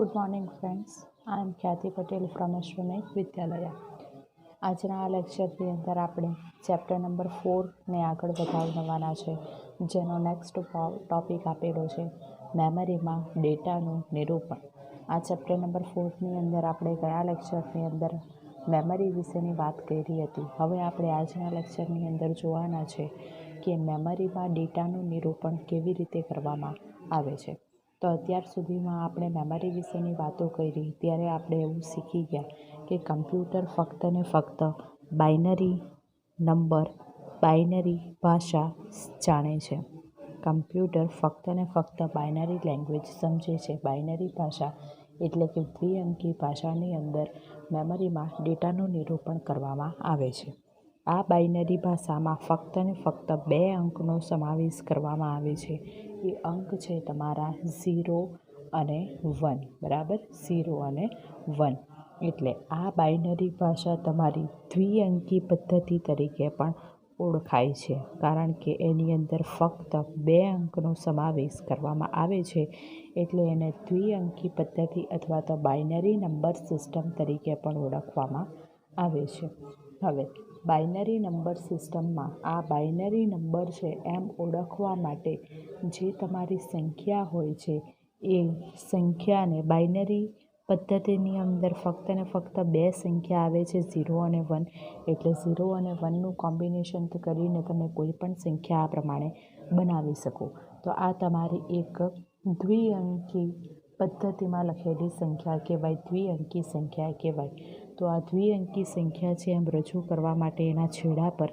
Good morning friends. I am Khyati Patel from એસ્ટ્રોમેક વિદ્યાલય. આજના આ લેક્ચરની અંદર આપણે ચેપ્ટર નંબર 4ને આગળ વધારવાના છે, જેનો નેક્સ્ટ ટોપિક આપેલો છે મેમરીમાં ડેટાનું નિરૂપણ. આ ચેપ્ટર નંબર 4ની અંદર આપણે ગયા લેક્ચરની અંદર મેમરી વિશેની વાત કરી હતી. હવે આપણે આજના લેક્ચરની અંદર જોવાના છે કે મેમરીમાં ડેટાનું નિરૂપણ કેવી રીતે કરવામાં આવે છે. તો અત્યાર સુધીમાં આપણે મેમરી વિશેની વાતો કરી ત્યારે આપણે એવું શીખી ગયા કે કમ્પ્યુટર ફક્ત ને ફક્ત બાઇનરી નંબર, બાઇનરી ભાષા જાણે છે. કમ્પ્યુટર ફક્ત ને ફક્ત બાઇનરી લેંગ્વેજ સમજે છે. બાઇનરી ભાષા એટલે કે દ્વિઅંકી ભાષાની અંદર મેમરીમાં ડેટાનું નિરૂપણ કરવામાં આવે છે. આ બાઇનરી ભાષામાં ફક્ત ને ફક્ત 2 અંકનો સમાવેશ કરવામાં આવે છે. એ અંક છે તમારા 0 અને 1, બરાબર? 0 અને 1. એટલે આ બાઇનરી ભાષા તમારી દ્વિઅંકી પદ્ધતિ તરીકે પણ ઓળખાય છે, કારણ કે એની અંદર ફક્ત 2 અંકનો સમાવેશ કરવામાં આવે છે. એટલે એને દ્વિઅંકી પદ્ધતિ અથવા તો બાઇનરી નંબર સિસ્ટમ તરીકે પણ ઓળખવામાં આવે છે. હવે બાઇનરી નંબર સિસ્ટમમાં આ બાઇનરી નંબર છે એમ ઓળખવા માટે જે તમારી સંખ્યા હોય છે એ સંખ્યાને બાઇનરી પદ્ધતિની અંદર ફક્ત ને ફક્ત 2 સંખ્યા આવે છે, 0 અને 1. એટલે 0 અને 1નું કોમ્બિનેશન કરીને તમે કોઈ પણ સંખ્યા આ પ્રમાણે બનાવી શકો. તો આ તમારી એક દ્વિઅંકી પદ્ધતિમાં લખેલી સંખ્યા કહેવાય, દ્વિઅંકી સંખ્યા કહેવાય. તો આ દ્વિઅંકી સંખ્યા છે એમ રજૂ કરવા માટે એના છેડા પર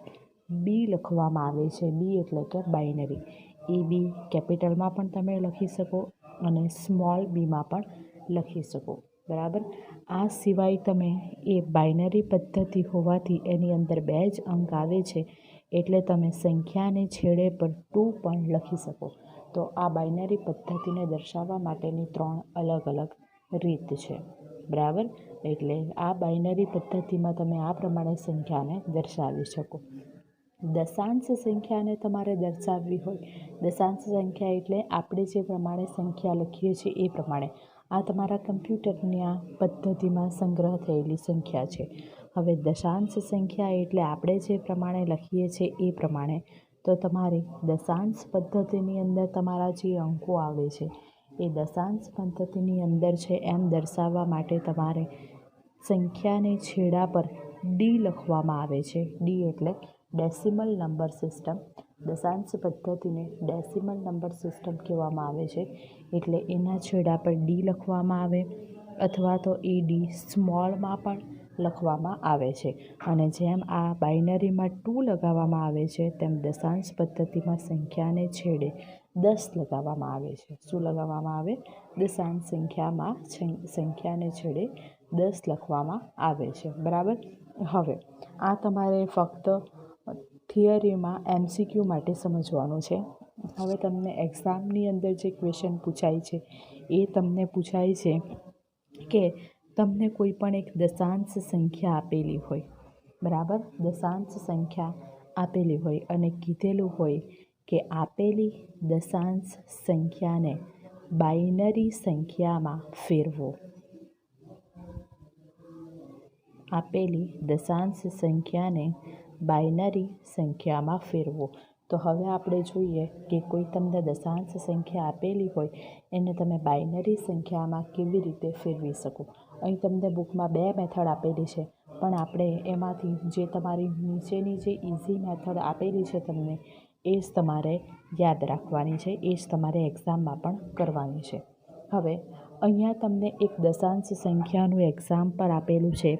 બી લખવામાં આવે છે. બી એટલે કે બાઇનરી. એ બી કેપિટલમાં પણ તમે લખી શકો અને સ્મોલ બીમાં પણ લખી શકો, બરાબર? આ સિવાય તમે એ બાઇનરી પદ્ધતિ હોવાથી એની અંદર 2 જ અંક આવે છે, એટલે તમે સંખ્યાને છેડે પર 2 પણ લખી શકો. તો આ બાઇનરી પદ્ધતિને દર્શાવવા માટેની 3 અલગ અલગ રીત છે, બરાબર? એટલે આ બાઇનરી પદ્ધતિમાં તમે આ પ્રમાણે સંખ્યાને દર્શાવી શકો. દશાંશ સંખ્યાને તમારે દર્શાવવી હોય, દશાંશ સંખ્યા એટલે આપણે જે પ્રમાણે સંખ્યા લખીએ છીએ એ પ્રમાણે. આ તમારા કમ્પ્યુટરની આ પદ્ધતિમાં સંગ્રહ થયેલી સંખ્યા છે. હવે દશાંશ સંખ્યા એટલે આપણે જે પ્રમાણે લખીએ છીએ એ પ્રમાણે. તો તમારી દશાંશ પદ્ધતિની અંદર તમારા જે અંકો આવે છે એ દશાંશ પદ્ધતિની અંદર છે એમ દર્શાવવા માટે તમારે સંખ્યાને છેડા પર ડી લખવામાં આવે છે. ડી એટલે ડેસિમલ નંબર સિસ્ટમ. દશાંશ પદ્ધતિને ડેસિમલ નંબર સિસ્ટમ કહેવામાં આવે છે. એટલે એના છેડા પર ડી લખવામાં આવે અથવા તો એ ડી સ્મોલમાં પણ લખવામાં આવે છે. અને જેમ આ બાઇનરીમાં 2 લગાવવામાં આવે છે તેમ દશાંશ પદ્ધતિમાં સંખ્યાને છેડે 10 લગાવવામાં આવે છે. શું લગાવવામાં આવે? દશાંશ સંખ્યામાં સંખ્યાને છેડે 10 લખવામાં આવે છે, બરાબર? હવે આ તમારે ફક્ત થિયરીમાં MCQ માટે સમજવાનું છે. હવે તમને એક્ઝામની અંદર જે ક્વેશ્ચન પૂછાય છે એ તમને પૂછાય છે કે તમને કોઈ પણ એક દશાંશ સંખ્યા આપેલી હોય, બરાબર? દશાંશ સંખ્યા આપેલી હોય અને કીધેલું હોય કે આપેલી દશાંશ સંખ્યાને બાઇનરી સંખ્યામાં ફેરવો. આપેલી દશાંશ સંખ્યાને બાઇનરી સંખ્યામાં ફેરવો. તો હવે આપણે જોઈએ કે કોઈ તમને દશાંશ સંખ્યા આપેલી હોય એને તમે બાઇનરી સંખ્યામાં કેવી રીતે ફેરવી શકો. અહીં તમને બુકમાં 2 મેથડ આપેલી છે, પણ આપણે એમાંથી જે તમારી નીચેની જે ઇઝી મેથડ આપેલી છે તમને એ જ તમારે યાદ રાખવાની છે, એ જ તમારે એક્ઝામમાં પણ કરવાની છે. હવે અહીંયા તમને એક દશાંશ સંખ્યાનું એક્ઝામ્પલ આપેલું છે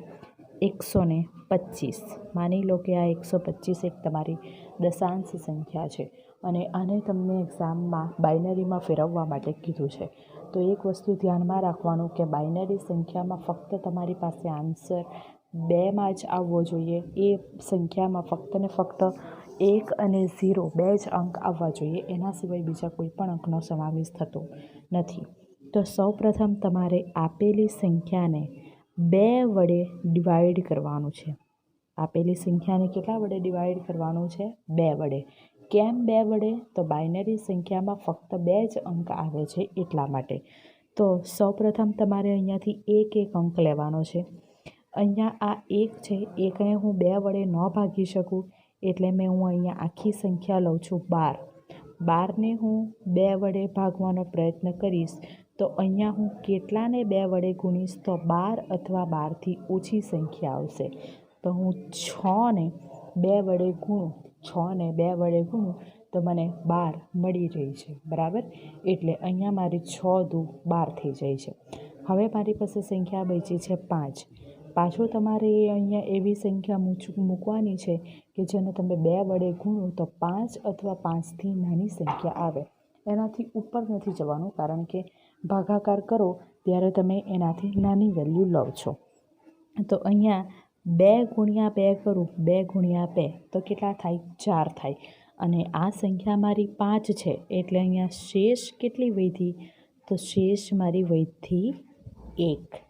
125. માની લો કે આ 125 એક તમારી દશાંશ સંખ્યા છે અને આને તમને એક્ઝામમાં બાઇનરીમાં ફેરવવા માટે કીધું છે. તો એક વસ્તુ ધ્યાનમાં રાખવાનું કે બાઇનરી સંખ્યામાં ફક્ત તમારી પાસે આન્સર 2માં જ આવવો જોઈએ. એ સંખ્યામાં ફક્ત ને ફક્ત 1 અને 0 2 જ અંક આવવા જોઈએ. એના સિવાય બીજા કોઈ પણ અંકનો સમાવેશ થતો નથી. તો સૌપ્રથમ તમારે આપેલી સંખ્યાને 2 વડે ડિવાઈડ કરવાનું છે. આપેલી સંખ્યાને કેટલા વડે ડિવાઈડ કરવાનું છે? 2 વડે. કેમ 2 વડે? તો બાઇનરી સંખ્યામાં ફક્ત 2 જ અંક આવે છે એટલા માટે. તો સૌપ્રથમ તમારે અહીંયાથી એક અંક લેવાનો છે. અહીંયા આ 1 છે, 1ને હું 2 વડે ન ભાગી શકું એટલે હું અહીંયા આખી સંખ્યા લઉં છું 12. 12ને હું 2 વડે ભાગવાનો પ્રયત્ન કરીશ તો અહીંયા હું કેટલાને 2 વડે ગુણીશ તો 12 અથવા 12થી ઓછી સંખ્યા આવશે. તો હું 6ને 2 વડે ગુણું, 6ને 2 વડે ગુણું તો મને 12 મળી રહી છે. બરાબર, એટલે અહીંયા મારી 6 દુ 12 થઈ જાય છે. હવે મારી પાસે સંખ્યા બચી છે 5. પાછું તમારે અહીંયા એવી સંખ્યા મૂકવાની છે કે જેને તમે 2 વડે ગુણો તો 5 અથવા 5થી નાની સંખ્યા આવે. એનાથી ઉપર નથી જવાનું, કારણ કે ભાગાકાર કરો ત્યારે તમે એનાથી નાની વેલ્યુ લો છો. તો અહીંયા 2 ગુણ્યા 2 કરું, 2 ગુણ્યા 2 તો કેટલા થાય? 4 થાય. અને આ સંખ્યા મારી 5 છે એટલે અહીંયા શેષ કેટલી વધી? તો શેષ મારી વધી 1.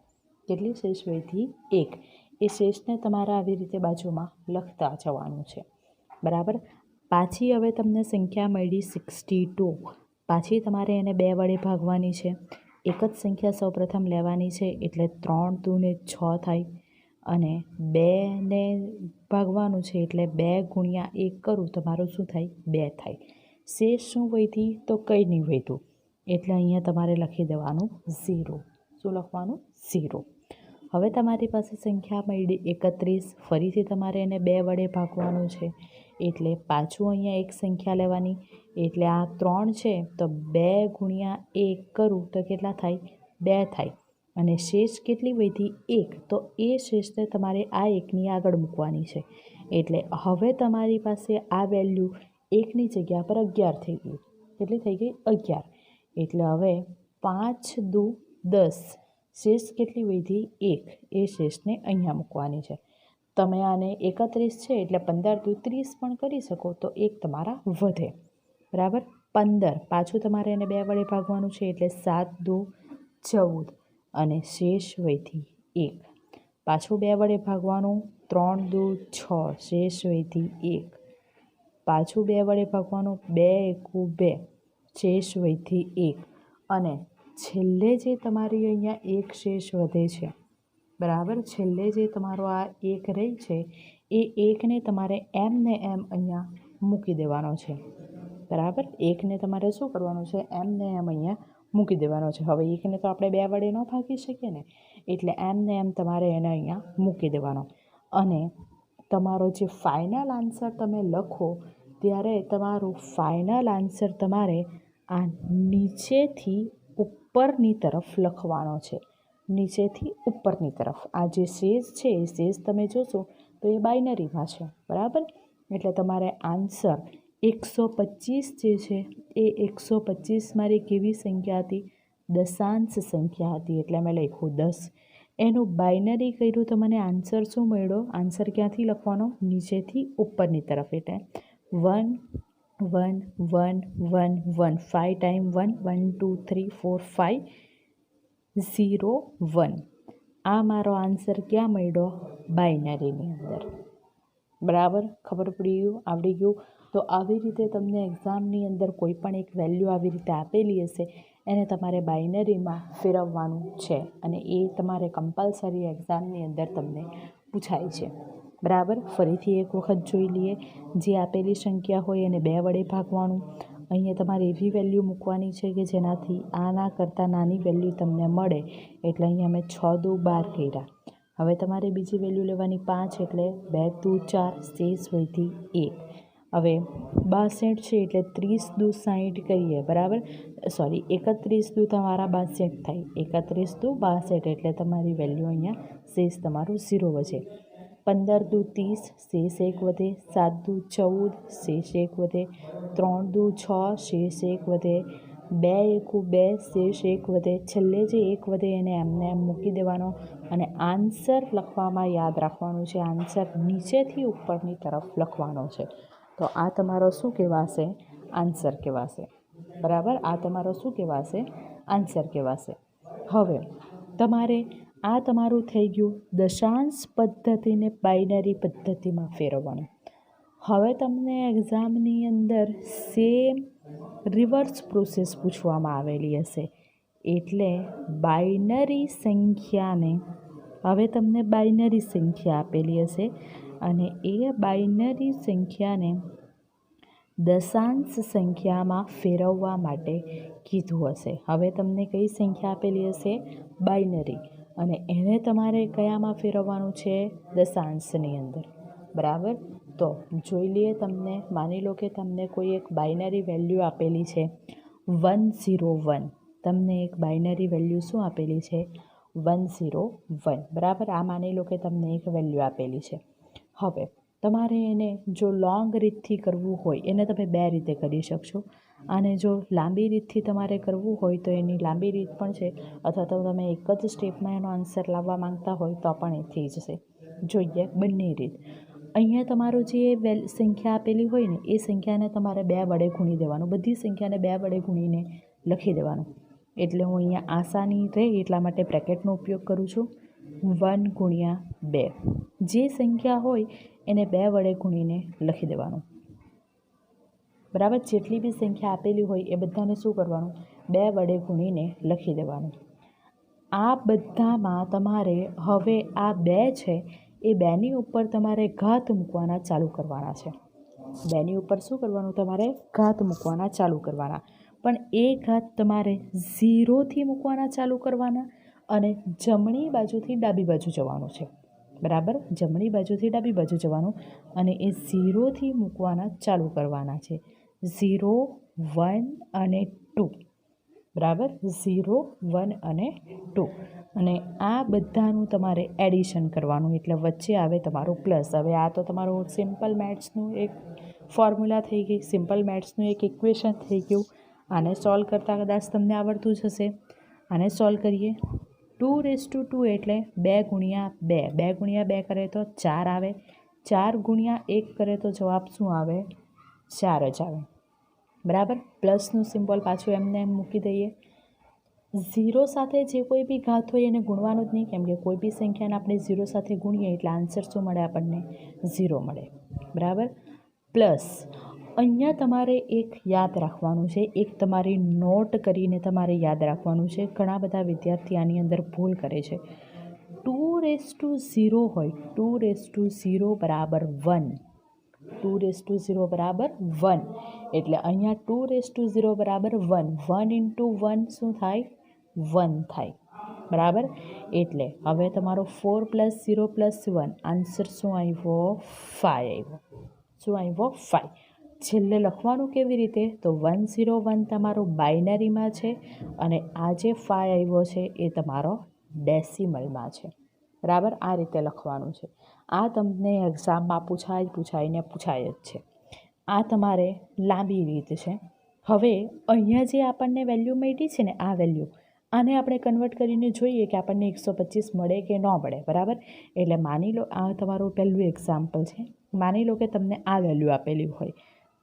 કેટલી શેષ વધી? 1. એ શેષને તમારે આવી રીતે બાજુમાં લખતા જવાનું છે. બરાબર. પાછી હવે તમને સંખ્યા મળી 62. પાછી તમારે એને 2 વડે ભાગવાની છે. એક જ સંખ્યા સૌપ્રથમ લેવાની છે એટલે 3 દુને 6 થાય અને 2ને ભાગવાનું છે એટલે 2 ગુણ્યા 1 કરું તો મારું શું થાય? 2 થાય. શેષ શું વધી? તો કંઈ નહીં વધ્યું એટલે અહીંયા તમારે લખી દેવાનું 0. શું લખવાનું? 0. હવે તમારી પાસે સંખ્યા મળી 31. ફરીથી તમારે એને 2 વડે ભાગવાનું છે એટલે પાછું અહીંયા એક સંખ્યા લેવાની. એટલે આ 3 છે તો 2 ગુણ્યા 1 કરું તો કેટલા થાય? 2 થાય. અને શેષ કેટલી વધી? 1. તો એ શેષને તમારે આ 1ની આગળ મૂકવાની છે. એટલે હવે તમારી પાસે આ વેલ્યુ 1ની જગ્યા પર 11 થઈ ગઈ. કેટલી થઈ ગઈ? 11. એટલે હવે 5 દુ 10. શેષ કેટલી વધી? 1. એ શેષને અહીંયા મૂકવાની છે. તમે આને 31 છે એટલે 15 દુ 30 પણ કરી શકો તો 1 તમારા વધે. બરાબર. 15. પાછું તમારે એને 2 વડે ભાગવાનું છે એટલે 7 દુ 14 અને શેષ વધી 1. પાછું 2 વડે ભાગવાનું, 3 દુ 6, શેષ વધી 1. પાછું 2 વડે ભાગવાનું, 2 એકુ 2, શેષ વધી 1. અને છેલ્લે જે તમારી અહીંયા એક શેષ વધે છે, બરાબર, છેલ્લે જે તમારો આ 1 રહી છે એ 1ને તમારે એમ ને એમ અહીંયા મૂકી દેવાનો છે. બરાબર. 1ને તમારે શું કરવાનું છે? એમ ને એમ અહીંયા મૂકી દેવાનો છે. હવે 1ને તો આપણે 2 વડે ન ભાગી શકીએ ને, એટલે એમ ને એમ તમારે એને અહીંયા મૂકી દેવાનો. અને તમારો જે ફાઇનલ આન્સર તમે લખો ત્યારે તમારું ફાઇનલ આન્સર તમારે આ નીચેથી ઉપરની તરફ લખવાનો છે. નીચેથી ઉપરની તરફ આ જે શેષ છે એ શેષ તમે જોશો તો એ બાઇનરીમાં છે. બરાબર. એટલે તમારે આન્સર 125 જે છે એ 125 મારી કેવી સંખ્યા હતી? દશાંશ સંખ્યા હતી. એટલે મેં લખ્યું 10. એનું બાઇનરી કર્યું તો મને આન્સર શું મળ્યો? આન્સર ક્યાંથી લખવાનો? નીચેથી ઉપરની તરફ. એટલે 1 1 1 1 1 5 ટાઈમ 1 1 2 3 4 5 0 1. આ મારો આન્સર ક્યાં મળ્યો? બાઇનરીની અંદર. બરાબર. ખબર પડી ગયું? આવડી ગયું? તો આવી રીતે તમને એક્ઝામની અંદર કોઈ પણ એક વેલ્યુ આવી રીતે આપેલી હશે એને તમારે બાઇનરીમાં ફેરવવાનું છે અને એ તમારે કમ્પલસરી એક્ઝામની અંદર તમને પૂછાય છે. બરાબર. ફરીથી એક વખત જોઈ લઈએ. જે આપેલી સંખ્યા હોય એને 2 વડે ભાગવાનું. અહીંયા તમારે એવી વેલ્યુ મૂકવાની છે કે જેનાથી આના કરતાં નાની વેલ્યુ તમને મળે. એટલે અહીંયા મેં 6 દુ 12 કર્યા. હવે તમારે બીજી વેલ્યુ લેવાની 5 એટલે 2 દુ 4, શેષ વધી 1. હવે 62 છે એટલે 30 દુ 60 કરીએ. બરાબર. સોરી, 31 દુ તમારા 62 થાય. 31 દુ 62 એટલે તમારી વેલ્યુ અહીંયા શેષ તમારું 0 વધે. 15 દુ 30, શેષ 1 વધે. 7 દુ 14, શેષ 1 વધે. 3 દુ 6, શેષ 1 વધે. 2 એકુ 2, શેષ 1 વધે. છેલ્લે જે 1 વધે એને એમને એમ મૂકી દેવાનો અને આન્સર લખવામાં યાદ રાખવાનું છે. આન્સર નીચેથી ઉપરની તરફ લખવાનો છે. તો આ તમારો શું કહેવાશે? આન્સર કહેવાશે. બરાબર. આ તમારો શું કહેવાશે? આન્સર કહેવાશે. હવે તમારે આ તમારું થઈ ગયું દશાંશ પદ્ધતિને બાઇનરી પદ્ધતિમાં ફેરવવાનું. હવે તમને એક્ઝામની અંદર સેમ રિવર્સ પ્રોસેસ પૂછવામાં આવેલી હશે. એટલે બાઇનરી સંખ્યાને, હવે તમને બાઇનરી સંખ્યા આપેલી હશે અને એ બાઇનરી સંખ્યાને દશાંશ સંખ્યામાં ફેરવવા માટે કીધું હશે. હવે તમને કઈ સંખ્યા આપેલી હશે? બાઇનરી, અને એને તમારે કયામાં ફેરવવાનું છે? દશાંશની અંદર. બરાબર. તો જોઈ લઈએ. તમને માની લો કે તમને કોઈ એક બાઇનરી વેલ્યુ આપેલી છે 101. તમને એક બાઇનરી વેલ્યુ શું આપેલી છે? 101. બરાબર. આ માની લો કે તમને એક વેલ્યુ આપેલી છે. હવે તમારે એને જો લોંગ રીતથી કરવું હોય, એને તમે બે રીતે કરી શકશો. અને જો લાંબી રીતથી તમારે કરવું હોય તો એની લાંબી રીત પણ છે, અથવા તો તમે એક જ સ્ટેપમાં એનો આન્સર લાવવા માંગતા હોય તો પણ એ થઈ જશે. જોઈએ બંને રીત. અહીંયા તમારું જે સંખ્યા આપેલી હોય ને એ સંખ્યાને તમારે 2 વડે ગુણી દેવાનું. બધી સંખ્યાને 2 વડે ગુણીને લખી દેવાનું. એટલે હું અહીંયા આસાની રહે એટલા માટે બ્રેકેટનો ઉપયોગ કરું છું. 1 × 2. જે સંખ્યા હોય એને 2 વડે ગુણીને લખી દેવાનું. બરાબર. જેટલી બી સંખ્યા આપેલી હોય એ બધાને શું કરવાનું? 2 વડે ગુણીને લખી દેવાનું. આ બધામાં તમારે હવે આ 2 છે એ 2ની ઉપર તમારે ઘાત મૂકવાના ચાલુ કરવાના છે. 2ની ઉપર શું કરવાનું? તમારે ઘાત મૂકવાના ચાલુ કરવાના. પણ એ ઘાત તમારે 0થી મૂકવાના ચાલુ કરવાના અને જમણી બાજુથી ડાબી બાજુ જવાનું છે. બરાબર. જમણી બાજુથી ડાબી બાજુ જવાનું અને એ 0થી મૂકવાના ચાલુ કરવાના છે. 0, 1 અને 2. બરાબર. 0, 1 અને 2. અને આ બધાનું તમારે એડિશન કરવાનું, એટલે વચ્ચે આવે તમારું પ્લસ. હવે આ તો તમારું સિમ્પલ મેથ્સનું એક ફોર્મ્યુલા થઈ ગઈ, સિમ્પલ મેથ્સનું એક ઇક્વેશન થઈ ગયું. આને સોલ્વ કરતાં કદાચ તમને આવડતું જ હશે. આને સોલ્વ કરીએ. 2⁻2 એટલે 2 × 2. 2 × 2 કરે તો 4 આવે. 4 × 1 કરે તો જવાબ શું આવે? 4 જ આવે. બરાબર. પ્લસનું સિમ્બોલ પાછું એમને એમ મૂકી દઈએ. 0 સાથે જે કોઈ બી ઘાત હોય એને ગુણવાનું જ નહીં, કેમ કે કોઈ બી સંખ્યાને આપણે 0 સાથે ગુણીએ એટલે આન્સર શું મળે આપણને? 0 મળે. બરાબર. પ્લસ અહીંયા તમારે એક યાદ રાખવાનું છે, એક તમારી નોટ કરીને તમારે યાદ રાખવાનું છે. ઘણા બધા વિદ્યાર્થી આની અંદર ભૂલ કરે છે. 2⁻0 હોય, 2⁻0 = 1. 2⁻0 = 1. એટલે અહીંયા 2⁻0 = 1. 1 × 1 શું થાય? 1 થાય. બરાબર. એટલે હવે તમારો 4 + 0 + 1 આન્સર શું આવ્યો? 5 આવ્યો. શું આવ્યો? 5. છેલ્લે લખવાનું કેવી રીતે? તો 101 તમારું બાઇનરીમાં છે અને આ જે 5 આવ્યો છે એ તમારો ડેસિમલમાં છે. બરાબર. આ રીતે લખવાનું છે. આ તમને એક્ઝામમાં પૂછાય જ છે. આ તમારે લાંબી રીત છે. હવે અહીંયા જે આપણને વેલ્યુ મળી છે ને, આ વેલ્યુ, આને આપણે કન્વર્ટ કરીને જોઈએ કે આપણને 125 મળે કે ન મળે. બરાબર. એટલે માની લો આ તમારું પહેલું એક્ઝામ્પલ છે. માની લો કે તમને આ વેલ્યુ આપેલી હોય,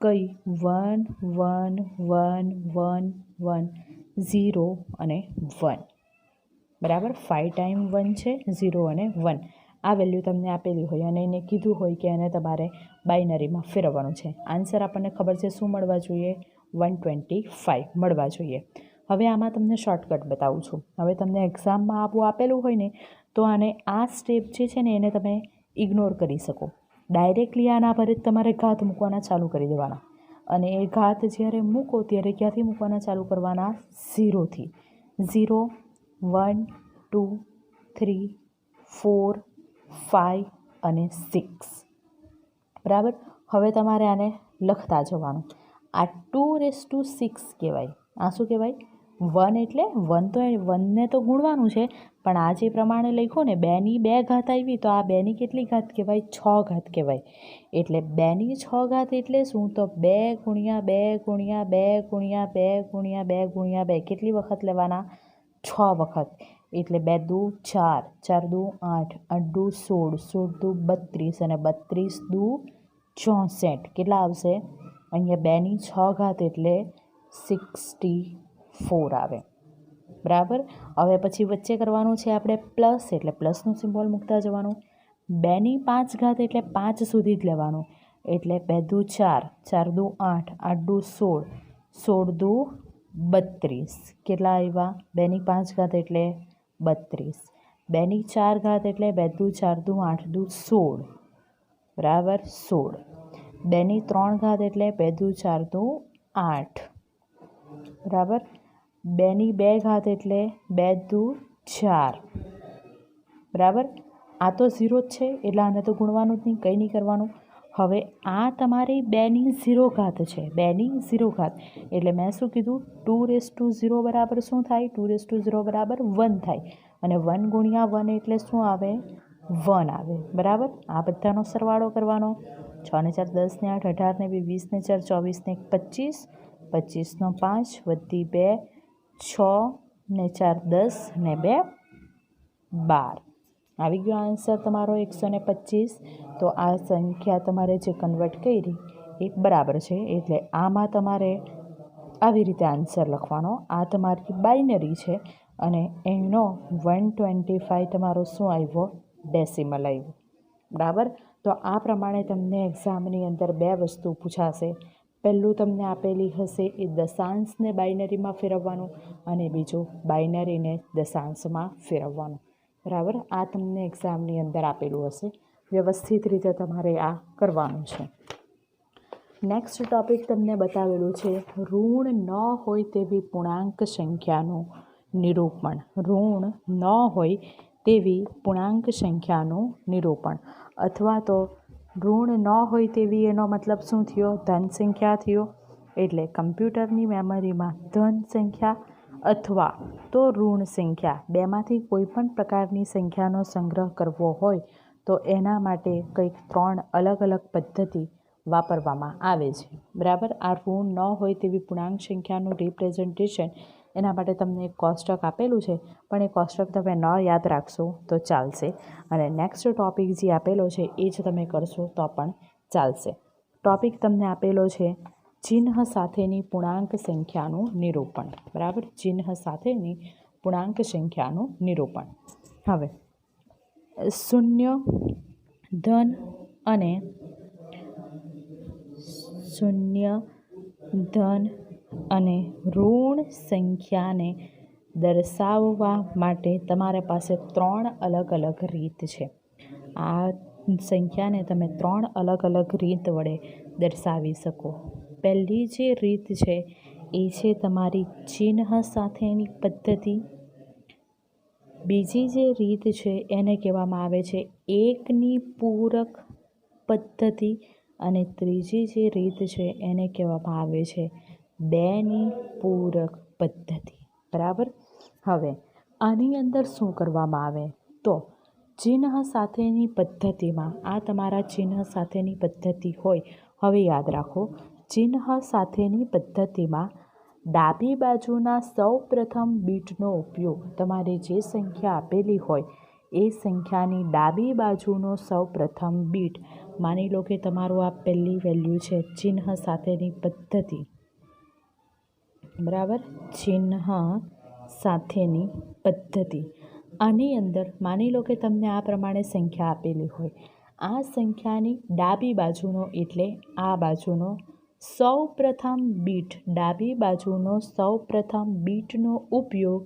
કઈ? 1 1 1 1 1 0 અને 1. બરાબર. 5 ટાઈમ 1 છે, 0 અને 1. આ વેલ્યુ તમને આપેલી હોય અને એને કીધું હોય કે એને તમારે બાઇનરીમાં ફેરવવાનું છે. આન્સર આપણને ખબર છે શું મળવા જોઈએ? 125 મળવા જોઈએ. હવે આમાં તમને શોર્ટકટ બતાવું છું. હવે તમને એક્ઝામમાં આવું આપેલું હોય ને તો આને આ સ્ટેપ જે છે ને એને તમે ઇગ્નોર કરી શકો. ડાયરેક્ટલી આના પર જ તમારે ઘાત મૂકવાના ચાલુ કરી દેવાના. અને એ ઘાત જ્યારે મૂકો ત્યારે ક્યાંથી મૂકવાના ચાલુ કરવાના? 0થી. 0, 1, 2, 3, 4, 5 અને 6. બરાબર. હવે તમારે આને લખતા જવાનું. આ 2⁻6 કહેવાય. આ શું કહેવાય? 1 એટલે 1 તો 1ને તો ગુણવાનું છે, પણ આ જે પ્રમાણે લખ્યું ને 2ની 2 ઘાત આવી, તો આ 2ની કેટલી ઘાત કહેવાય? 6 ઘાત કહેવાય. એટલે 2ની 6 ઘાત એટલે શું? તો 2 × 2 × 2 × 2 × 2 × 2 કેટલી વખત લેવાના? 6 વખત. એટલે 2 દુ 4, 4 દુ 8, 8 દુ 16, 16 દુ 32 અને 32 દુ 64. કેટલા આવશે? અહીંયા 2ની 6 ઘાત એટલે 64 આવે. બરાબર. હવે પછી વચ્ચે કરવાનું છે આપણે પ્લસ, એટલે પ્લસનું સિમ્બોલ મૂકતા જવાનું. 2ની 5 ઘાત એટલે 5 સુધી જ લેવાનું. એટલે 2 દુ 4, 4 દુ 8, 8 દુ 16, 16 દુ 32 કેટલા આવ્યા? 2 ની 5 ઘાત એટલે 32, 2 ની 4 ઘાત એટલે 2 દુ 4 દુ 8 દુ 16 બરાબર 16, 2 ની 3 ઘાત એટલે 2 દુ 4 દુ 8 બરાબર, 2 ની 2 ઘાત એટલે 2 દુ 4 બરાબર. આ તો 0 જ છે એટલે આને તો ગુણવાનું જ નહીં, કંઈ નહીં કરવાનું. હવે આ તમારી 2 ની 0 ઘાત છે, 2 ની 0 ઘાત એટલે મેં શું કીધું? 2⁻0 બરાબર શું થાય? 2⁻0 બરાબર 1 થાય, અને 1 ગુણ્યા 1 એટલે શું આવે? 1 આવે બરાબર. આ બધાનો સરવાળો કરવાનો. 6 ને 4 10 ને 8 18 ને 2 20 ને 4 24 ને 1 25, 25 નો 5 વધી 2 6 ને 4 10 ને 2 12. આવી ગયો આન્સર તમારો 125. તો આ સંખ્યા તમારે જે કન્વર્ટ કરી એ બરાબર છે, એટલે આમાં તમારે આવી રીતે આન્સર લખવાનો. આ તમારી બાઇનરી છે અને એનો 125 તમારો શું આવ્યો? ડેસિમલ આવ્યો બરાબર. તો આ પ્રમાણે તમને એક્ઝામની અંદર 2 વસ્તુ પૂછાશે. પહેલું તમને આપેલી હશે એ દશાંશને બાઇનરીમાં ફેરવવાનું, અને બીજું બાઇનરીને દશાંશમાં ફેરવવાનું બરાબર. આ તમને એક્ઝામની અંદર આપેલું હશે, વ્યવસ્થિત રીતે તમારે આ કરવાનું છે. નેક્સ્ટ ટૉપિક તમને બતાવેલું છે ઋણ ન હોય તેવી પૂર્ણાંક સંખ્યાનું નિરૂપણ. ઋણ ન હોય તેવી પૂર્ણાંક સંખ્યાનું નિરૂપણ, અથવા તો ઋણ ન હોય તેવી એનો મતલબ શું થયો? ધન સંખ્યા થયો. એટલે કમ્પ્યુટરની મેમરીમાં ધન સંખ્યા અથવા તો ઋણ સંખ્યા, બેમાંથી કોઈ પણ પ્રકારની સંખ્યાનો સંગ્રહ કરવો હોય તો એના માટે કંઈક 3 અલગ અલગ પદ્ધતિ વાપરવામાં આવે છે બરાબર. આ ઋણ ન હોય તેવી પૂર્ણાંક સંખ્યાનું રિપ્રેઝન્ટેશન, એના માટે તમને એક કોષ્ટક આપેલું છે, પણ એ કોષ્ટક તમે ન યાદ રાખશો તો ચાલશે, અને નેક્સ્ટ ટૉપિક જે આપેલો છે એ જ તમે કરશો તો પણ ચાલશે. ટૉપિક તમને આપેલો છે ચિહ્ન સાથેની પૂર્ણાંક સંખ્યાનું નિરૂપણ બરાબર. ચિહ્ન સાથેની પૂર્ણાંક સંખ્યાનું નિરૂપણ. હવે 0 ધન અને 0 ધન અને ઋણ સંખ્યાને દર્શાવવા માટે તમારી પાસે 3 અલગ અલગ રીત છે. આ સંખ્યાને તમે 3 અલગ અલગ રીત વડે દર્શાવી શકો. પહેલી જે રીત છે એ છે તમારી ચિહ્ન સાથેની પદ્ધતિ. બીજી જે રીત છે એને કહેવામાં આવે છે એકની પૂરક પદ્ધતિ, અને ત્રીજી જે રીત છે એને કહેવામાં આવે છે 2ની પૂરક પદ્ધતિ બરાબર. હવે આની અંદર શું કરવામાં આવે? તો ચિહ્ન સાથેની પદ્ધતિમાં, આ તમારા ચિહ્ન સાથેની પદ્ધતિ હોય. હવે યાદ રાખો, ચિહ્ન સાથેની પદ્ધતિમાં ડાબી બાજુના સૌપ્રથમ બીટનો ઉપયોગ, તમારે જે સંખ્યા આપેલી હોય એ સંખ્યાની ડાબી બાજુનો સૌપ્રથમ બીટ, માની લો કે તમારું આ પહેલી વેલ્યુ છે ચિહ્ન સાથેની પદ્ધતિ બરાબર. ચિહ્ન સાથેની પદ્ધતિ, આની અંદર માની લો કે તમને આ પ્રમાણે સંખ્યા આપેલી હોય. આ સંખ્યાની ડાબી બાજુનો એટલે આ બાજુનો સૌપ્રથમ બીટ, ડાબી બાજુનો સૌપ્રથમ બીટનો ઉપયોગ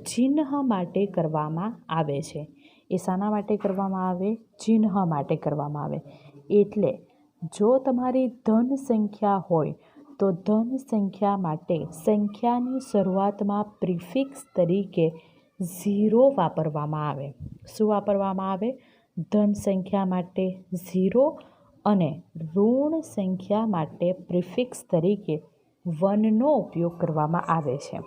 ચિહ્ન માટે કરવામાં આવે છે. એ શાના માટે કરવામાં આવે? ચિહ્ન માટે કરવામાં આવે. એટલે જો તમારી ધન સંખ્યા હોય તો ધન સંખ્યા માટે સંખ્યાની શરૂઆતમાં પ્રિફિક્સ તરીકે 0 વાપરવામાં આવે. શું વાપરવામાં આવે? ધન સંખ્યા માટે 0 અને ઋણ સંખ્યા માટે પ્રિફિક્સ તરીકે 1નો ઉપયોગ કરવામાં આવે છે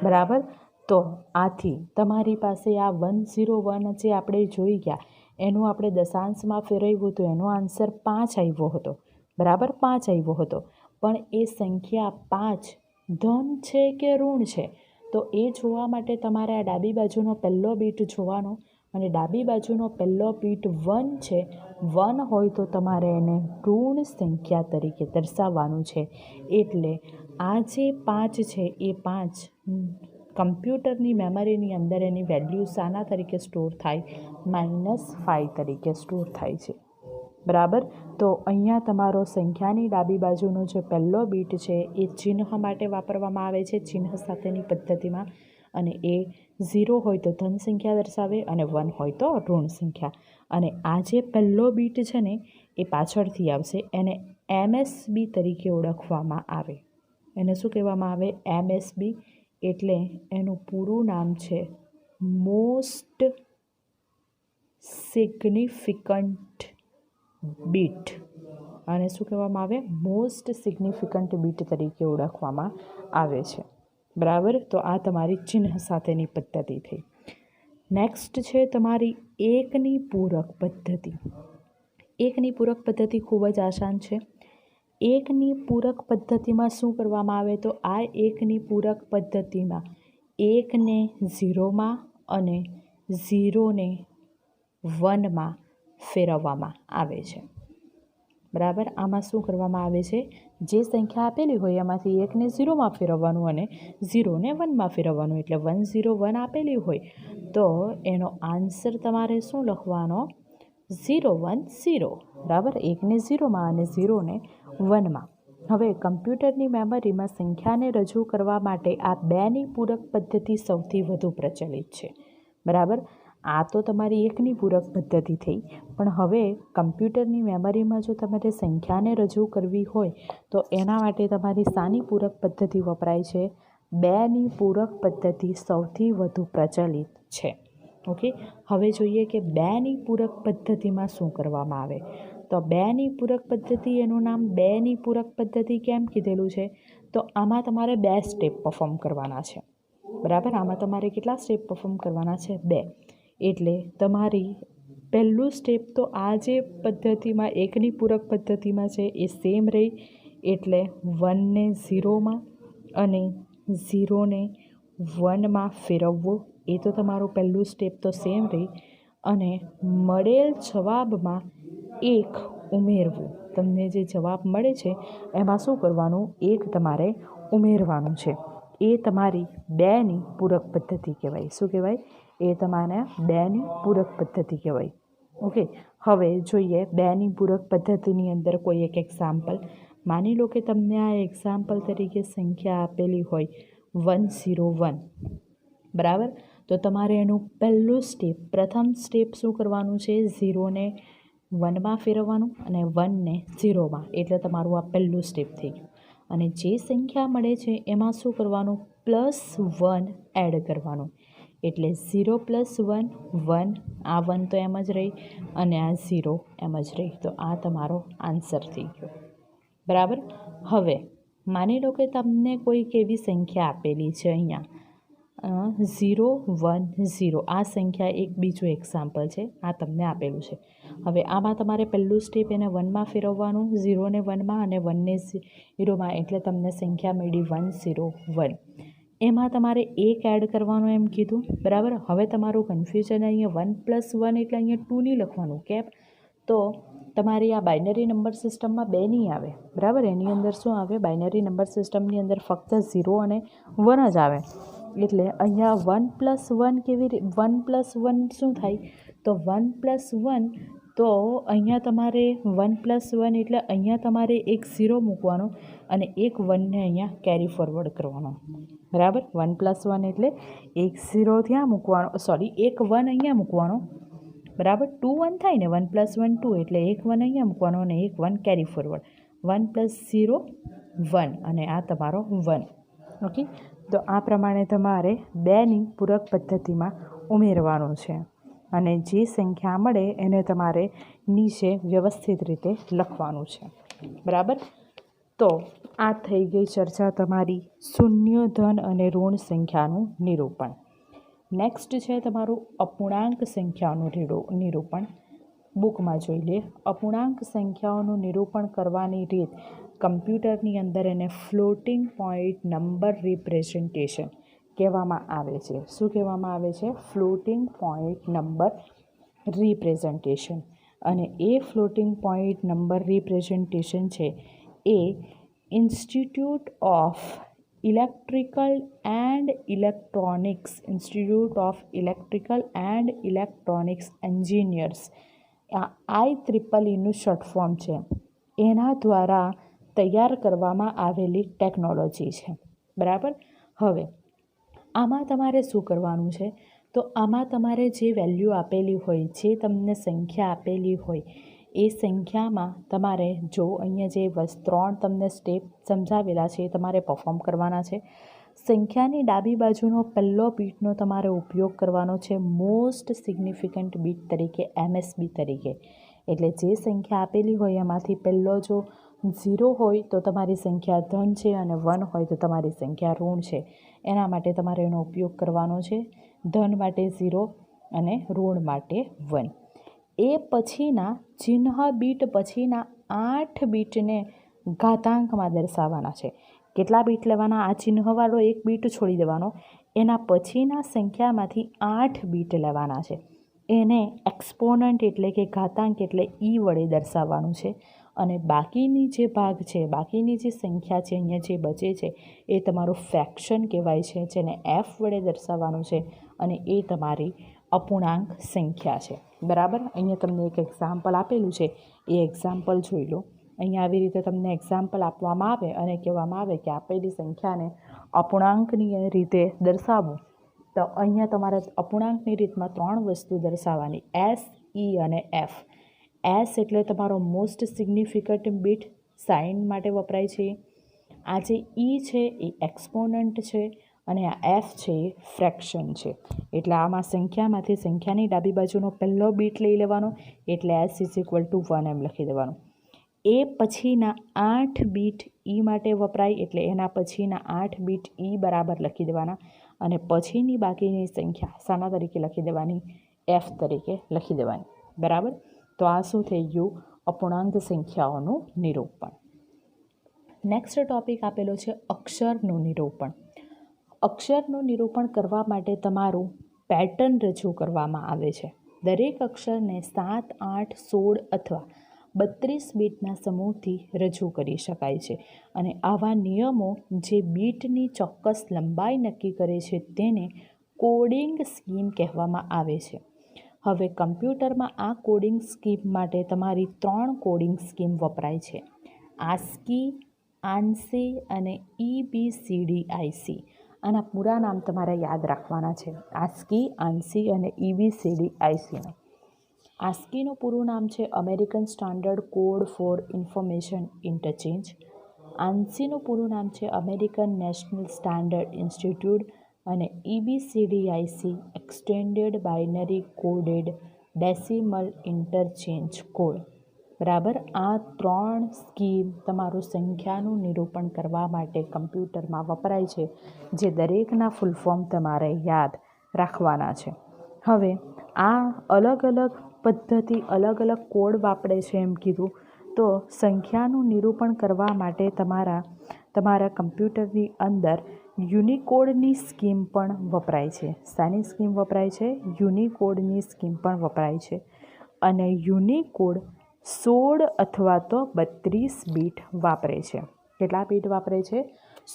બરાબર. તો આથી તમારી પાસે આ 101 જે આપણે જોઈ ગયા, એનું આપણે દશાંશમાં ફેરવ્યું તો એનો આન્સર 5 આવ્યો હતો બરાબર. 5 આવ્યો હતો, પણ એ સંખ્યા 5 ધન છે કે ઋણ છે, તો એ જોવા માટે તમારે આ ડાબી બાજુનો પહેલો બીટ જોવાનો, અને ડાબી બાજુનો પહેલો બીટ 1 છે. 1 હોય તો તમારે એને ઋણ સંખ્યા તરીકે દર્શાવવાનું છે. એટલે આ જે 5 છે એ 5 કમ્પ્યુટરની મેમરીની અંદર એની વેલ્યુ શાના તરીકે સ્ટોર થાય? -5 તરીકે સ્ટોર થાય છે બરાબર. તો અહીંયા તમારો સંખ્યાની ડાબી બાજુનો જે પહેલો બીટ છે એ ચિહ્ન માટે વાપરવામાં આવે છે ચિહ્ન સાથેની પદ્ધતિમાં, અને એ 0 હોય તો ધન સંખ્યા દર્શાવે અને 1 હોય તો ઋણ સંખ્યા. અને આ જે પહેલો બીટ છે ને એ પાછળથી આવશે, એને MSB તરીકે ઓળખવામાં આવે. એને શું કહેવામાં આવે? MSB. એટલે એનું પૂરું નામ છે મોસ્ટ સિગ્નિફિકન્ટ બીટ. અને શું કહેવામાં આવે? મોસ્ટ સિગ્નિફિકન્ટ બીટ તરીકે ઓળખવામાં આવે છે. બરાબર. તો આ તમારી ચિહ્ન સાથેની પદ્ધતિ થઈ. નેક્સ્ટ છે તમારી એકની પૂરક પદ્ધતિ. એકની પૂરક પદ્ધતિ ખૂબ જ આસાન છે. એકની પૂરક પદ્ધતિમાં શું કરવામાં આવે? તો આ એકની પૂરક પદ્ધતિમાં 1ને 0માં અને 0ને 1માં ફેરવવામાં આવે છે. બરાબર. આમાં શું કરવામાં આવે છે? જે સંખ્યા આપેલી હોય એમાંથી 1ને 0માં ફેરવવાનું અને 0ને 1માં ફેરવવાનું. એટલે 1 0 1 આપેલી હોય તો એનો આન્સર તમારે શું લખવાનો? 0 1 0. બરાબર. 1ને 0માં અને 0ને 1માં. હવે કમ્પ્યુટરની મેમરીમાં સંખ્યાને રજૂ કરવા માટે આ બેની પૂરક પદ્ધતિ સૌથી વધુ પ્રચલિત છે. બરાબર. આ તો તમારી એકની પૂરક પદ્ધતિ થઈ, પણ હવે કમ્પ્યુટરની મેમરીમાં જો તમારે સંખ્યાને રજૂ કરવી હોય તો એના માટે તમારી શાની પૂરક પદ્ધતિ વપરાય છે? બેની પૂરક પદ્ધતિ સૌથી વધુ પ્રચલિત છે. ઓકે. હવે જોઈએ કે બેની પૂરક પદ્ધતિમાં શું કરવામાં આવે. તો બેની પૂરક પદ્ધતિ, એનું નામ બેની પૂરક પદ્ધતિ કેમ કીધેલું છે? તો આમાં તમારે 2 સ્ટેપ પરફોર્મ કરવાના છે. બરાબર. આમાં તમારે કેટલા સ્ટેપ પરફોર્મ કરવાના છે? 2. એટલે તમારી પહેલું સ્ટેપ તો આ જે પદ્ધતિમાં એકની પૂરક પદ્ધતિમાં છે એ સેમ રહી, એટલે 1ને 0માં અને 0ને 1માં ફેરવવું. એ તો તમારું પહેલું સ્ટેપ તો સેમ રહી. અને મળેલ જવાબમાં 1 ઉમેરવું. તમને જે જવાબ મળે છે એમાં શું કરવાનું? 1 તમારે ઉમેરવાનું છે. એ તમારી બેની પૂરક પદ્ધતિ કહેવાય. શું કહેવાય? એ તમારા બેની પૂરક પદ્ધતિ કહેવાય. ઓકે. હવે જોઈએ બેની પૂરક પદ્ધતિની અંદર કોઈ એક એક્ઝામ્પલ. માની લો કે તમને આ એક્ઝામ્પલ તરીકે સંખ્યા આપેલી હોય 101. બરાબર. તો તમારે એનું પહેલું સ્ટેપ, પ્રથમ સ્ટેપ શું કરવાનું છે? 0ને 1માં ફેરવવાનું અને 1ને 0માં. એટલે તમારું આ પહેલું સ્ટેપ થઈ ગયું. અને જે સંખ્યા મળે છે એમાં શું કરવાનું? +1 એડ કરવાનું. એટલે 0 + 1 1. આ 1 તો એમ જ રહી અને આ 0 એમ જ રહી. તો આ તમારો આન્સર થઈ ગયો. બરાબર. હવે માની લો કે તમને કોઈક એવી સંખ્યા આપેલી છે અહીંયા 0 1 0. આ સંખ્યા એક બીજું એક્ઝામ્પલ છે. આ તમને આપેલું છે. હવે આમાં તમારે પહેલું સ્ટેપ એને 1માં ફેરવવાનું, 0ને 1માં અને 1ને 0માં. એટલે તમને સંખ્યા મળી 101. એમાં તમારે 1 એડ કરવાનું એમ કીધું. બરાબર. હવે તમારું કન્ફ્યુઝન અહીંયા 1 + 1 એટલે અહીંયા 2 નહીં લખવાનું. કેમ? તો તમારી આ બાઇનરી નંબર સિસ્ટમમાં 2 નહીં આવે. બરાબર. એની અંદર શું આવે? બાઇનરી નંબર સિસ્ટમની અંદર ફક્ત 0 અને 1 જ આવે. એટલે અહીંયા 1 + 1 કેવી રીતે? 1 + 1 શું થાય? તો 1 + 1, તો અહીંયા તમારે 1 + 1 એટલે અહીંયા તમારે એક 0 મૂકવાનો અને એક 1ને અહીંયા કેરી ફોરવર્ડ કરવાનો. બરાબર. 1 + 1 એટલે એક 0 ત્યાં મૂકવાનો, સોરી એક 1 અહીંયા મૂકવાનો. બરાબર. 2 1 થાય ને? 1 + 1 2 એટલે એક 1 અહીંયા મૂકવાનો અને એક 1 કેરી ફોરવર્ડ. 1 + 0 1 અને આ તમારો 1. ઓકે. તો આ પ્રમાણે તમારે બેની પૂરક પદ્ધતિમાં ઉમેરવાનું છે. અને જે સંખ્યા મળે એને તમારે નીચે વ્યવસ્થિત રીતે લખવાનું છે. બરાબર. તો આ થઈ ગઈ ચર્ચા તમારી શૂન્ય, ધન અને ઋણ સંખ્યાનું નિરૂપણ. નેક્સ્ટ છે તમારું અપૂર્ણાંક સંખ્યાઓનું નિરૂપણ. બુકમાં જોઈ લે. અપૂર્ણાંક સંખ્યાઓનું નિરૂપણ કરવાની રીત કમ્પ્યુટરની અંદર એને ફ્લોટિંગ પોઈન્ટ નંબર રિપ્રેઝન્ટેશન કહેવામાં આવે છે. શું કહેવામાં આવે છે? Floating point number representation. અને એ ફ્લોટિંગ પોઈન્ટ નંબર રિપ્રેઝન્ટેશન છે એ institute of electrical and electronics engineers આ IEEEનું શોર્ટ ફોર્મ છે. એના દ્વારા તૈયાર કરવામાં આવેલી ટેકનોલોજી છે. બરાબર. હવે આમાં તમારે શું કરવાનું છે? તો આમાં તમારે જે વેલ્યુ આપેલી હોય, જે તમને સંખ્યા આપેલી હોય, એ સંખ્યામાં તમારે જો અહીંયા જે 3 તમને સ્ટેપ સમજાવેલા છે એ તમારે પરફોર્મ કરવાના છે. સંખ્યાની ડાબી બાજુનો પહેલો બીટનો તમારે ઉપયોગ કરવાનો છે મોસ્ટ સિગ્નિફિકન્ટ બીટ તરીકે, MSB તરીકે. એટલે જે સંખ્યા આપેલી હોય એમાંથી પહેલો જો 0 હોય તો તમારી સંખ્યા ધન છે અને 1 હોય તો તમારી સંખ્યા ઋણ છે. એના માટે તમારે એનો ઉપયોગ કરવાનો છે. ધન માટે 0 અને ઋણ માટે 1. એ પછીના ચિહ્ન બીટ પછીના 8 બીટને ઘાતાંકમાં દર્શાવવાના છે. કેટલા બીટ લેવાના? આ ચિહ્નવાળો એક બીટ છોડી દેવાનો. એના પછીના સંખ્યામાંથી 8 બીટ લેવાના છે. એને એક્સપોનન્ટ એટલે કે ઘાતાંક એટલે વડે દર્શાવવાનું છે. અને બાકીની જે ભાગ છે, બાકીની જે સંખ્યા છે, અહીંયા જે બચે છે એ તમારું ફ્રેક્શન કહેવાય છે, જેને F વડે દર્શાવવાનું છે. અને એ તમારી અપૂર્ણાંક સંખ્યા છે. બરાબર. અહીંયા તમને એક એક્ઝામ્પલ આપેલું છે, એ એક્ઝામ્પલ જોઈ લો. અહીંયા આવી રીતે તમને એક્ઝામ્પલ આપવામાં આવે અને કહેવામાં આવે કે આપેલી સંખ્યાને અપૂર્ણાંકની રીતે દર્શાવો. તો અહીંયા તમારે અપૂર્ણાંકની રીતમાં 3 વસ્તુ દર્શાવવાની, S, E અને F. S એટલે તમારો મોસ્ટ સિગ્નિફિકન્ટ બીટ, સાઇન માટે વપરાય છે. આ જે E છે એ એક્સપોનન્ટ છે અને આ F છે એ ફ્રેક્શન છે. એટલે આમાં સંખ્યામાંથી સંખ્યાની ડાબી બાજુનો પહેલો બીટ લઈ લેવાનો, એટલે S = 1 એમ લખી દેવાનું. એ પછીના 8 બીટ E માટે વપરાય, એટલે એના પછીના 8 બીટ E બરાબર લખી દેવાના. અને પછીની બાકીની સંખ્યા શાના તરીકે લખી દેવાની? F તરીકે લખી દેવાની. બરાબર. તો આ શું થઈ ગયું? અપૂર્ણાંક સંખ્યાઓનું નિરૂપણ. નેક્સ્ટ ટોપિક આપેલો છે અક્ષરનું નિરૂપણ. અક્ષરનું નિરૂપણ કરવા માટે તમારું પેટર્ન રજૂ કરવામાં આવે છે. દરેક અક્ષરને 7, 8, 16 અથવા 32 બીટના સમૂહથી રજૂ કરી શકાય છે. અને આવા નિયમો જે બીટની ચોક્કસ લંબાઈ નક્કી કરે છે તેને કોડિંગ સ્કીમ કહેવામાં આવે છે. હવે કમ્પ્યુટરમાં આ કોડિંગ સ્કીમ માટે તમારી 3 કોડિંગ સ્કીમ વપરાય છે: ASCII, ANSI અને EBCDIC. આના પૂરા નામ તમારે યાદ રાખવાના છે, ASCII, ANSI અને EBCDIC. ASCIIનું પૂરું નામ છે American standard code for information interchange. ANSIનું પૂરું નામ છે અમેરિકન નેશનલ સ્ટાન્ડર્ડ ઇન્સ્ટિટ્યૂટ. અને EBCDIC extended binary coded decimal interchange code. બરાબર. આ 3 સ્કીમ તમારું સંખ્યાનું નિરૂપણ કરવા માટે કમ્પ્યુટરમાં વપરાય છે, જે દરેકના ફૂલ ફોર્મ તમારે યાદ રાખવાના છે. હવે આ અલગ અલગ પદ્ધતિ, અલગ અલગ કોડ વાપરે છે એમ કીધું. તો સંખ્યાનું નિરૂપણ કરવા માટે તમારા કમ્પ્યુટરની અંદર યુનિકોડની સ્કીમ પણ વપરાય છે. શાની સ્કીમ વપરાય છે? યુનિકોડની સ્કીમ પણ વપરાય છે. અને યુનિકોડ 16 અથવા તો 32 બીટ વાપરે છે. કેટલા બીટ વાપરે છે?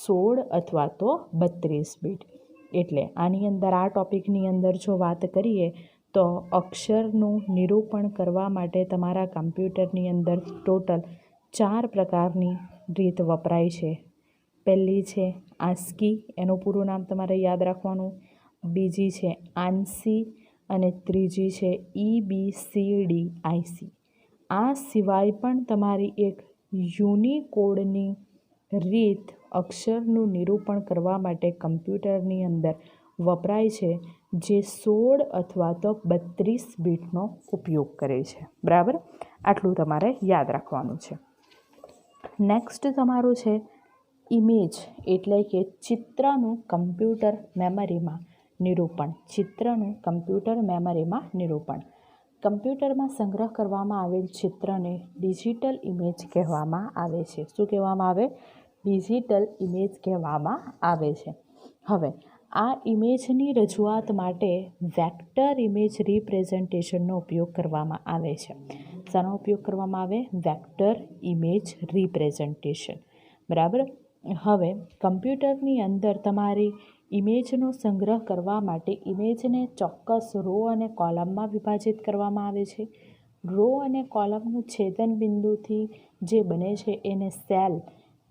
16 અથવા તો 32 બીટ. એટલે આની અંદર, આ ટોપિકની અંદર જો વાત કરીએ તો અક્ષરનું નિરૂપણ કરવા માટે તમારા કમ્પ્યુટરની અંદર ટોટલ 4 પ્રકારની રીત વપરાય છે. પહેલી છે ASCII, એનું પૂરું નામ તમારે યાદ રાખવાનું. બીજી છે ANSI અને ત્રીજી છે EBCDIC. આ સિવાય પણ તમારી એક યુનિકોડની રીત અક્ષરનું નિરૂપણ કરવા માટે કમ્પ્યુટરની અંદર વપરાય છે, જે 16 અથવા તો 32 બીટનો ઉપયોગ કરે છે. બરાબર. આટલું તમારે યાદ રાખવાનું છે. નેક્સ્ટ તમારું છે ઇમેજ, એટલે કે ચિત્રનું કમ્પ્યુટર મેમરીમાં નિરૂપણ. ચિત્રનું કમ્પ્યુટર મેમરીમાં નિરૂપણ. કમ્પ્યુટરમાં સંગ્રહ કરવામાં આવેલ ચિત્રને ડિજિટલ ઇમેજ કહેવામાં આવે છે. શું કહેવામાં આવે? ડિજિટલ ઇમેજ કહેવામાં આવે છે. હવે આ ઇમેજની રજૂઆત માટે વેક્ટર ઇમેજ રિપ્રેઝન્ટેશનનો ઉપયોગ કરવામાં આવે છે. શાનો ઉપયોગ કરવામાં આવે? Vector image representation. બરાબર. હવે કમ્પ્યુટરની અંદર તમારી ઇમેજનો સંગ્રહ કરવા માટે ઇમેજને ચોક્કસ રો અને કોલમમાં વિભાજિત કરવામાં આવે છે. રો અને કોલમનું છેદન બિંદુથી જે બને છે એને સેલ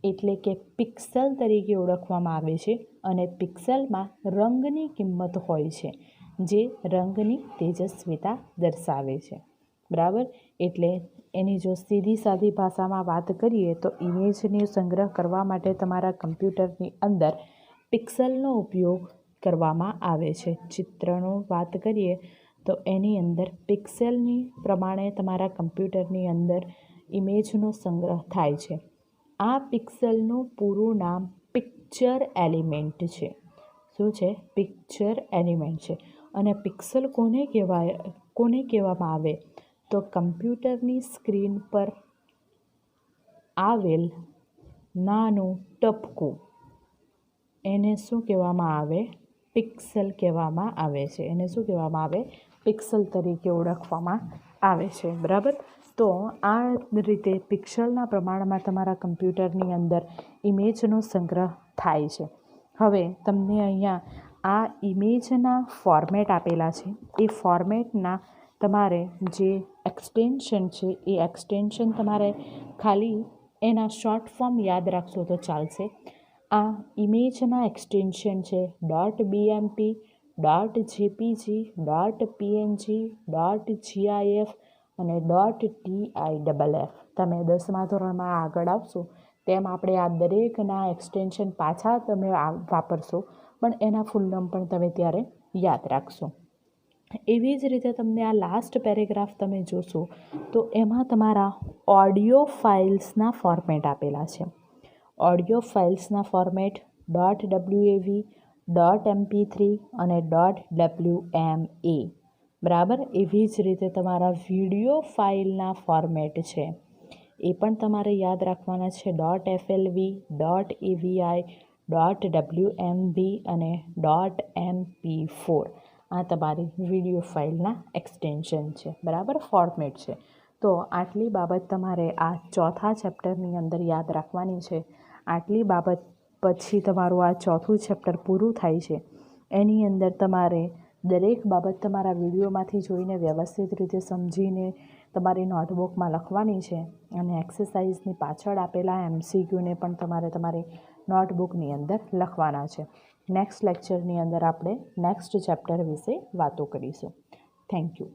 એટલે કે પિક્સેલ તરીકે ઓળખવામાં આવે છે અને પિક્સેલમાં રંગની કિંમત હોય છે જે રંગની તેજસ્વીતા દર્શાવે છે. બરાબર. એટલે એની જો સીધી સાદી ભાષામાં વાત કરીએ તો ઇમેજનો સંગ્રહ કરવા માટે તમારા કમ્પ્યુટરની અંદર પિક્સેલનો ઉપયોગ કરવામાં આવે છે. ચિત્રનો વાત કરીએ તો એની અંદર પિક્સેલની પ્રમાણે તમારા કમ્પ્યુટરની અંદર ઇમેજનો સંગ્રહ થાય છે. આ પિક્સેલનું પૂરું નામ પિક્ચર એલિમેન્ટ છે. શું છે? પિક્ચર એલિમેન્ટ છે. અને પિક્સેલ કોને કહેવામાં આવે તો કમ્પ્યુટરની સ્ક્રીન પર આવેલ નાનું ટપકું એને શું કહેવામાં આવે? પિક્સેલ કહેવામાં આવે છે. એને શું કહેવામાં આવે? પિક્સેલ તરીકે ઓળખવામાં આવે છે. બરાબર. તો આ રીતે પિક્સેલના પ્રમાણમાં તમારા કમ્પ્યુટરની અંદર ઇમેજનો સંગ્રહ થાય છે. હવે તમને અહીંયા આ ઇમેજના ફોર્મેટ આપેલા છે. એ ફોર્મેટના તમારે જે એક્સટેન્શન છે એ એક્સટેન્શન તમારે ખાલી એના શોર્ટ ફોર્મ યાદ રાખશો તો ચાલશે. આ ઇમેજના એક્સટેન્શન છે .bmp, .jpg, .png, .gif અને .tiff. તમે 10મા ધોરણમાં આગળ આવશો તેમ આપણે આ દરેકના એક્સટેન્શન પાછા તમે વાપરશો પણ એના ફૂલ નામ પણ તમે ત્યારે યાદ રાખશો. એવી જ રીતે તમને આ લાસ્ટ પેરેગ્રાફ તમે જોશો તો એમાં તમારા ઓડિયો ફાઇલ્સના ફોર્મેટ આપેલા છે. ઓડિયો ફાઇલ્સના ફોર્મેટ .wav, .mp3 અને .wma. બરાબર. એવી જ રીતે તમારા વિડીયો ફાઇલના ફોર્મેટ છે એ પણ તમારે યાદ રાખવાના છે. .flv, .avi, .wmv અને .mp4. આ તમારી વિડીયો ફાઇલના એક્સટેન્શન છે. બરાબર. ફોર્મેટ છે. તો આટલી બાબત તમારે આ ચોથા ચેપ્ટરની અંદર યાદ રાખવાની છે. આટલી બાબત પછી તમારું આ ચોથું ચેપ્ટર પૂરું થાય છે. એની અંદર તમારે દરેક બાબત તમારા વિડીયોમાંથી જોઈને વ્યવસ્થિત રીતે સમજીને તમારી નોટબુકમાં લખવાની છે અને એક્સરસાઇઝની પાછળ આપેલા MCQને પણ તમારે તમારી નોટબુકની અંદર લખવાના છે. નેક્સ્ટ લેક્ચરની અંદર આપણે નેક્સ્ટ ચેપ્ટર વિશે વાતો કરીશું. Thank you.